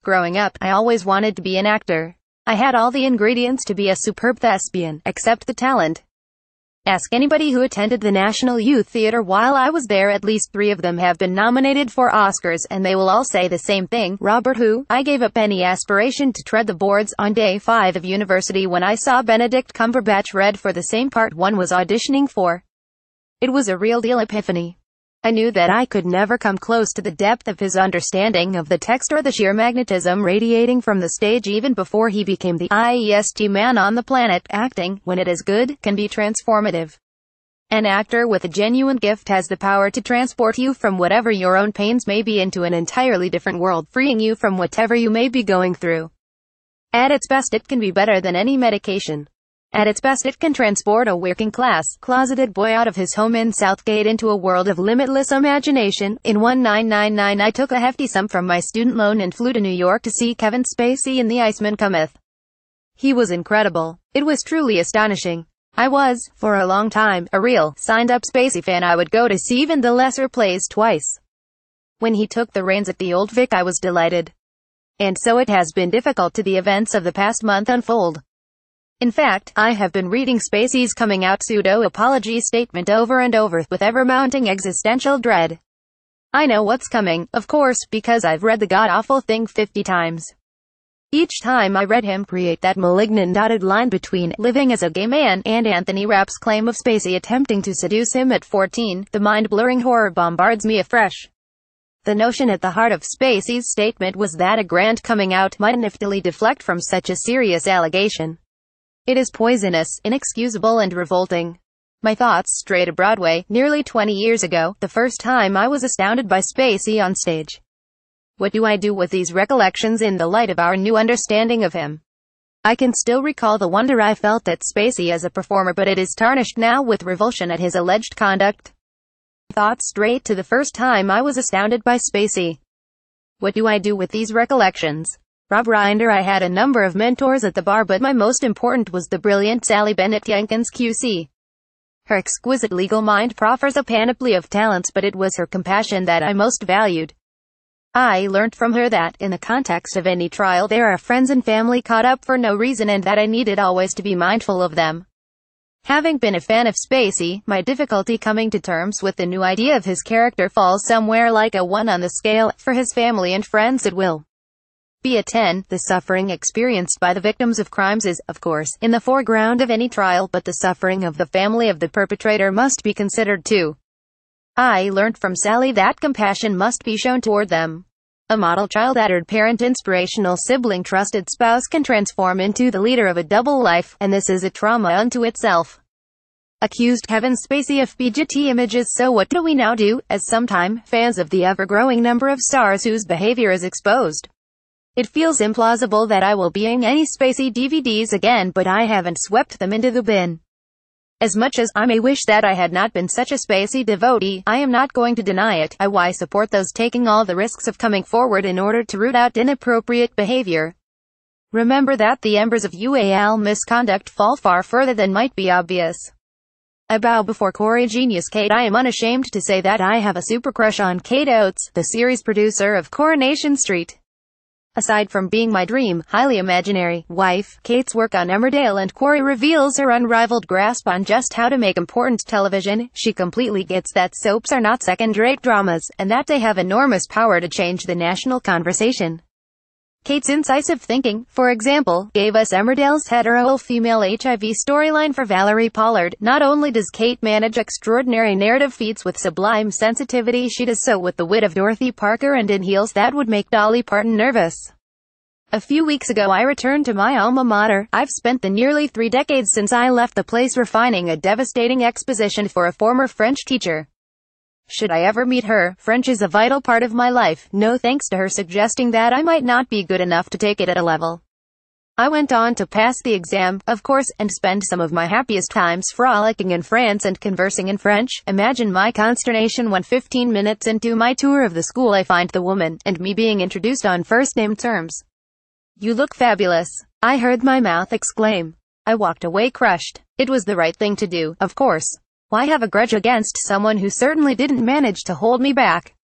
Growing up, I always wanted to be an actor. I had all the ingredients to be a superb thespian, except the talent. Ask anybody who attended the National Youth Theater while I was there, at least 3 of them have been nominated for Oscars, and they will all say the same thing. Robert who? I gave up any aspiration to tread the boards on day 5 of university when I saw Benedict Cumberbatch read for the same part one was auditioning for. It was a real deal epiphany. I knew that I could never come close to the depth of his understanding of the text or the sheer magnetism radiating from the stage even before he became the best man on the planet. Acting, when it is good, can be transformative. An actor with a genuine gift has the power to transport you from whatever your own pains may be into an entirely different world, freeing you from whatever you may be going through. At its best, it can be better than any medication. At its best, it can transport a working-class, closeted boy out of his home in Southgate into a world of limitless imagination. In 1999, I took a hefty sum from my student loan and flew to New York to see Kevin Spacey in The Iceman Cometh. He was incredible. It was truly astonishing. I was, for a long time, a real, signed-up Spacey fan. I would go to see even the lesser plays twice. When he took the reins at the Old Vic, I was delighted. And so it has been difficult to the events of the past month unfold. In fact, I have been reading Spacey's coming out pseudo-apology statement over and over, with ever-mounting existential dread. I know what's coming, of course, because I've read the god-awful thing 50 times. Each time I read him create that malignant dotted line between living as a gay man and Anthony Rapp's claim of Spacey attempting to seduce him at 14, the mind-blurring horror bombards me afresh. The notion at the heart of Spacey's statement was that a grand coming out might inevitably deflect from such a serious allegation. It is poisonous, inexcusable and revolting. My thoughts strayed to Broadway, nearly 20 years ago, the first time I was astounded by Spacey on stage. What do I do with these recollections in the light of our new understanding of him? I can still recall the wonder I felt at Spacey as a performer, but it is tarnished now with revulsion at his alleged conduct. Thoughts straight to the first time I was astounded by Spacey. What do I do with these recollections? Rob Reiner. I had a number of mentors at the bar, but my most important was the brilliant Sally Bennett Jenkins QC. Her exquisite legal mind proffers a panoply of talents, but it was her compassion that I most valued. I learned from her that, in the context of any trial, there are friends and family caught up for no reason, and that I needed always to be mindful of them. Having been a fan of Spacey, my difficulty coming to terms with the new idea of his character falls somewhere like a 1 on the scale. For his family and friends it will be a 10. The suffering experienced by the victims of crimes is, of course, in the foreground of any trial, but the suffering of the family of the perpetrator must be considered too. I learned from Sally that compassion must be shown toward them. A model child, battered parent, inspirational sibling, trusted spouse can transform into the leader of a double life, and this is a trauma unto itself. Accused Kevin Spacey of BGT images. So what do we now do, as sometime fans of the ever-growing number of stars whose behavior is exposed? It feels implausible that I will be buying any Spacey DVDs again, but I haven't swept them into the bin. As much as I may wish that I had not been such a Spacey devotee, I am not going to deny it. I support those taking all the risks of coming forward in order to root out inappropriate behavior. Remember that the embers of UAL misconduct fall far further than might be obvious. I bow before Corey Genius Kate. I am unashamed to say that I have a super crush on Kate Oates, the series producer of Coronation Street. Aside from being my dream, highly imaginary, wife, Kate's work on Emmerdale and Quarry reveals her unrivaled grasp on just how to make important television. She completely gets that soaps are not second-rate dramas, and that they have enormous power to change the national conversation. Kate's incisive thinking, for example, gave us Emmerdale's hetero-female HIV storyline for Valerie Pollard. Not only does Kate manage extraordinary narrative feats with sublime sensitivity, she does so with the wit of Dorothy Parker and in heels that would make Dolly Parton nervous. A few weeks ago I returned to my alma mater. I've spent the nearly 3 decades since I left the place refining a devastating exposition for a former French teacher. Should I ever meet her, French is a vital part of my life, no thanks to her suggesting that I might not be good enough to take it at a level. I went on to pass the exam, of course, and spend some of my happiest times frolicking in France and conversing in French. Imagine my consternation when 15 minutes into my tour of the school I find the woman, and me being introduced on first-name terms. "You look fabulous," I heard my mouth exclaim. I walked away crushed. It was the right thing to do, of course. Why have a grudge against someone who certainly didn't manage to hold me back?